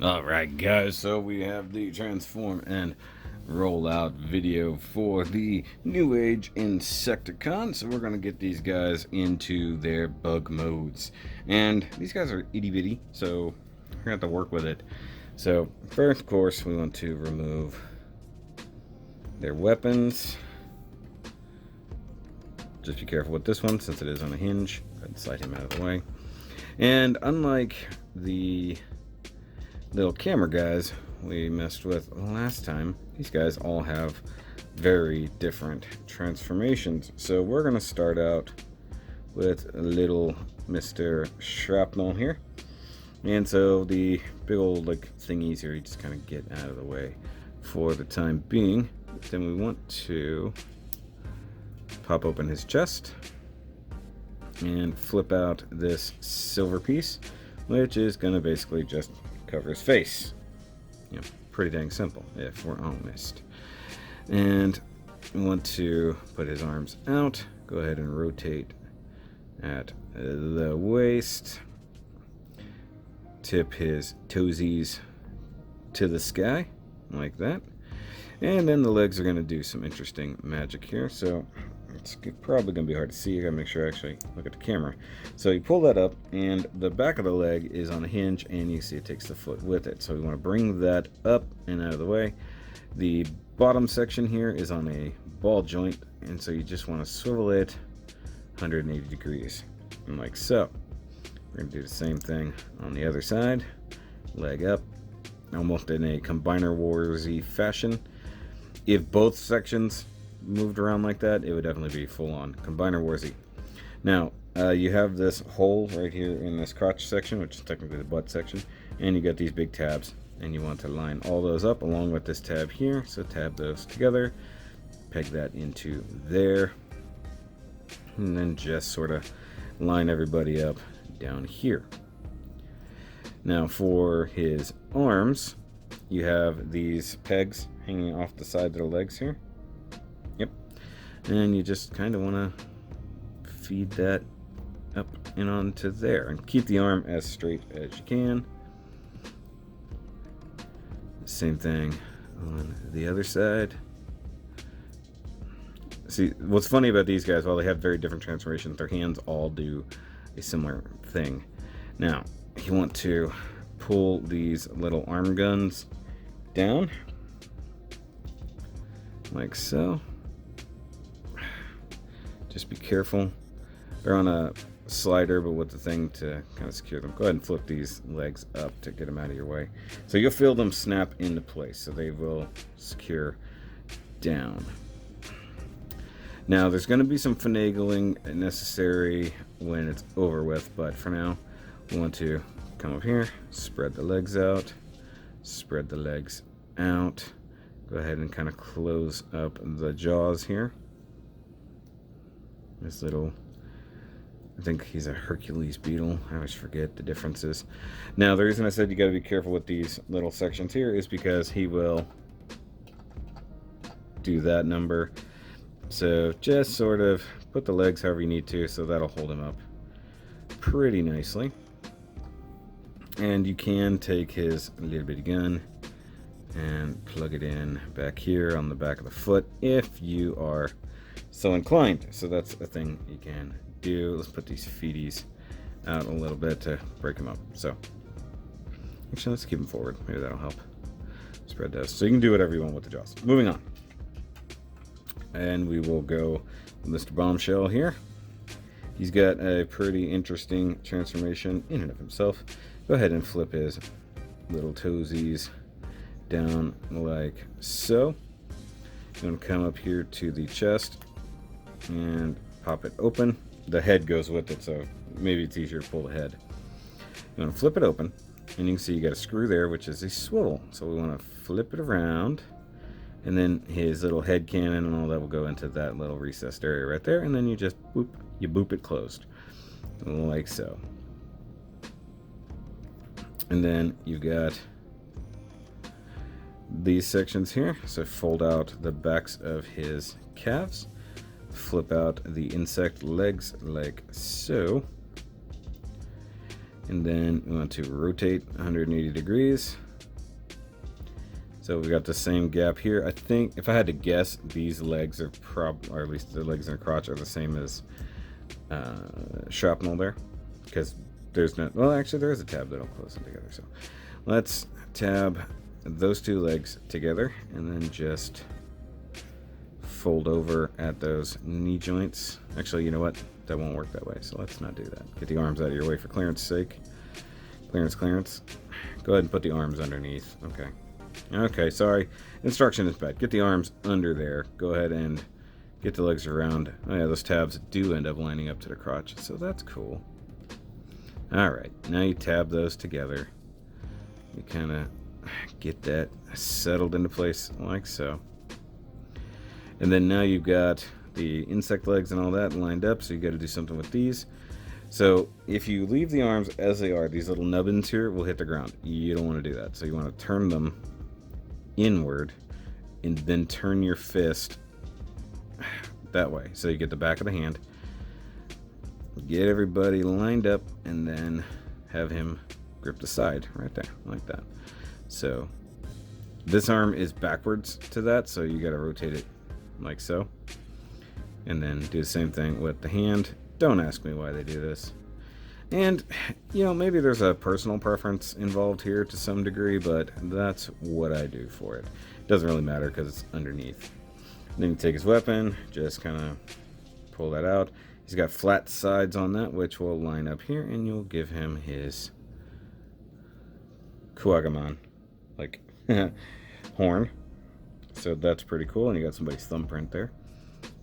Alright guys, so we have the transform and roll out video for the NewAge Insecticon. So we're going to get these guys into their bug modes. And these guys are itty bitty, so we're going to have to work with it. So first, of course, we want to remove their weapons. Just be careful with this one since it is on a hinge. Go ahead and slide him out of the way. And unlike the little camera guys we messed with last time, these guys all have very different transformations. So we're going to start out with a little Mr. Shrapnel here. And so the big old thingies here, you just kind of get out of the way for the time being. Then we want to pop open his chest and flip out this silver piece, which is going to basically just cover his face. Pretty dang simple if we're honest. And we want to put his arms out. Go ahead and rotate at the waist. Tip his toesies to the sky like that. And then the legs are going to do some interesting magic here. So it's probably going to be hard to see. You got to make sure I actually look at the camera. So you pull that up, and the back of the leg is on a hinge, and you see it takes the foot with it. So we want to bring that up and out of the way. The bottom section here is on a ball joint, and so you just want to swivel it 180 degrees, and like so. We're going to do the same thing on the other side. Leg up, almost in a Combiner Warsy fashion. If both sections moved around like that, it would definitely be full-on Combiner Warsy. Now, you have this hole right here in this crotch section, which is technically the butt section, and you got these big tabs, and you want to line all those up along with this tab here. So tab those together, peg that into there, and then just sort of line everybody up down here. Now for his arms, you have these pegs hanging off the side of the legs here. Yep. And you just kind of want to feed that up and onto there, and keep the arm as straight as you can. Same thing on the other side. See, what's funny about these guys, while they have very different transformations, their hands all do a similar thing. Now, you want to pull these little arm guns down like so. Just be careful. They're on a slider, but with the thing to kind of secure them. Go ahead and flip these legs up to get them out of your way. So you'll feel them snap into place, so they will secure down. Now, there's going to be some finagling necessary when it's over with, but for now, we want to come up here, spread the legs out, spread the legs out. Go ahead and kind of close up the jaws here. This little, I think he's a Hercules beetle. I always forget the differences. Now, the reason I said you got to be careful with these little sections here is because he will do that number. So just sort of put the legs however you need to, so that'll hold him up pretty nicely. And you can take his little bitty gun and plug it in back here on the back of the foot if you are so inclined. So that's a thing you can do. Let's put these feeties out a little bit to break them up. So actually, let's keep them forward. Maybe that'll help. Spread those. So you can do whatever you want with the jaws. Moving on. And we will go with Mr. Bombshell here. He's got a pretty interesting transformation in and of himself. Go ahead and flip his little toesies down like so. You're going to come up here to the chest and pop it open. The head goes with it, so maybe it's easier to pull the head. You're going to flip it open, and you can see you got a screw there, which is a swivel. So we want to flip it around, and then his little head cannon and all that will go into that little recessed area right there, and then you just boop it closed like so. And then you've got these sections here, so fold out the backs of his calves, flip out the insect legs like so, and then we want to rotate 180 degrees So we got the same gap here. I think if I had to guess, these legs are or at least the legs and crotch are the same as shrapnel there, because there's no, well, actually there is a tab that'll close them together. So let's tab those two legs together and then just fold over at those knee joints. Actually, you know what? That won't work that way, so let's not do that. Get the arms out of your way for clearance sake. Clearance. Go ahead and put the arms underneath. Okay, sorry. Instruction is bad. Get the arms under there. Go ahead and get the legs around. Oh yeah, those tabs do end up lining up to the crotch, so that's cool. Alright, now you tab those together. You kind of get that settled into place like so. And then now you've got the insect legs and all that lined up, so you got to do something with these. So if you leave the arms as they are, these little nubbins here will hit the ground. You don't want to do that. So you want to turn them inward and then turn your fist that way. So you get the back of the hand, get everybody lined up, and then have him grip the side right there like that. So this arm is backwards to that, so you got to rotate it like so. And then do the same thing with the hand. Don't ask me why they do this. And, you know, maybe there's a personal preference involved here to some degree, but that's what I do for it. Doesn't really matter because it's underneath. Then you take his weapon, just kind of pull that out. He's got flat sides on that, which will line up here, and you'll give him his Kuagamon, like horn. So that's pretty cool, and you got somebody's thumbprint there.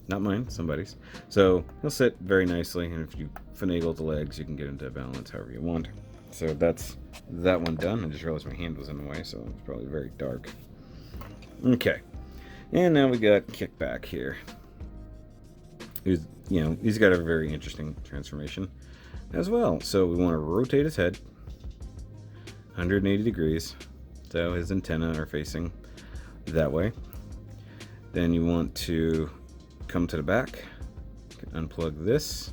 Not mine, somebody's. So he'll sit very nicely, and if you finagle the legs, you can get into balance however you want. So that's that one done. I just realized my hand was in the way, so it's probably very dark. Okay, and now we got Kickback here. He's got a very interesting transformation as well. So we want to rotate his head 180 degrees, so his antennae are facing that way. Then you want to come to the back, unplug this,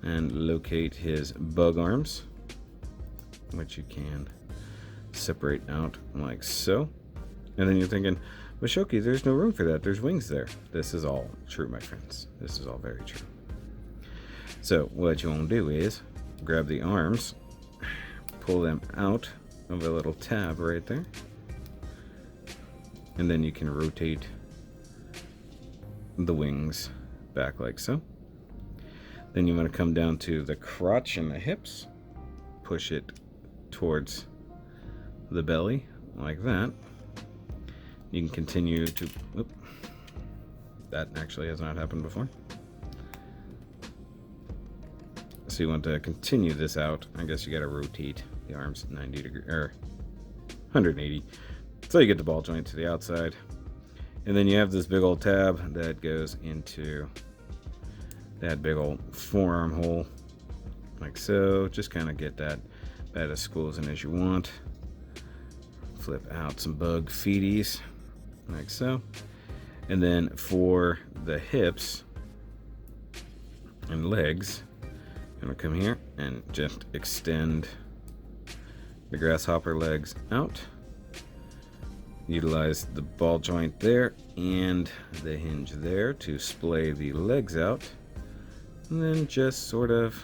and locate his bug arms, which you can separate out like so. And then you're thinking, but Shoky, there's no room for that. There's wings there. This is all true, my friends. This is all very true. So what you want to do is grab the arms, pull them out of a little tab right there, and then you can rotate the wings back like so. Then you want to come down to the crotch and the hips, push it towards the belly like that. You can continue to, that actually has not happened before. So you want to continue this out. I guess you got to rotate the arms 90 degrees or 180, so you get the ball joint to the outside. And then you have this big old tab that goes into that big old forearm hole, like so. Just kind of get that about as squeezing as you want. Flip out some bug feeties, like so. And then for the hips and legs, I'm gonna come here and just extend the grasshopper legs out. Utilize the ball joint there and the hinge there to splay the legs out, and then just sort of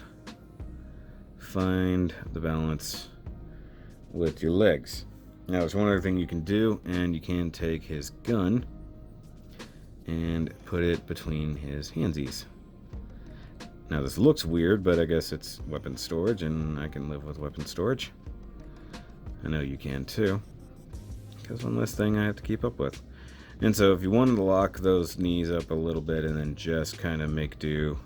find the balance with your legs. Now there's one other thing you can do, and you can take his gun and put it between his handsies. Now this looks weird, but I guess it's weapon storage, and I can live with weapon storage. I know you can too, because one less thing I have to keep up with. And so if you wanted to lock those knees up a little bit and then just kind of make do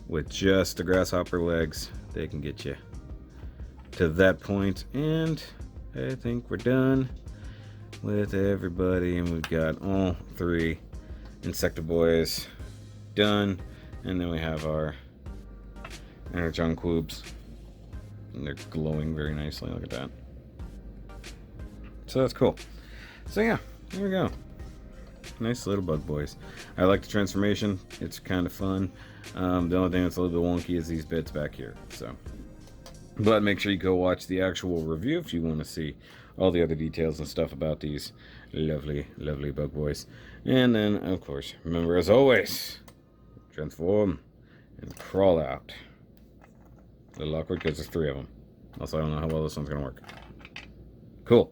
with just the grasshopper legs, they can get you to that point. And I think we're done with everybody, and we've got all three Insectoboys done. And then we have our Energon Quoobs, and they're glowing very nicely. Look at that. So that's cool. So yeah, there we go. Nice little bug boys. I like the transformation. It's kind of fun. The only thing that's a little bit wonky is these bits back here. So But make sure you go watch the actual review if you want to see all the other details and stuff about these lovely, lovely bug boys. And then, of course, remember as always, transform and crawl out. A little awkward because there's 3 of them. Also, I don't know how well this one's going to work. Cool.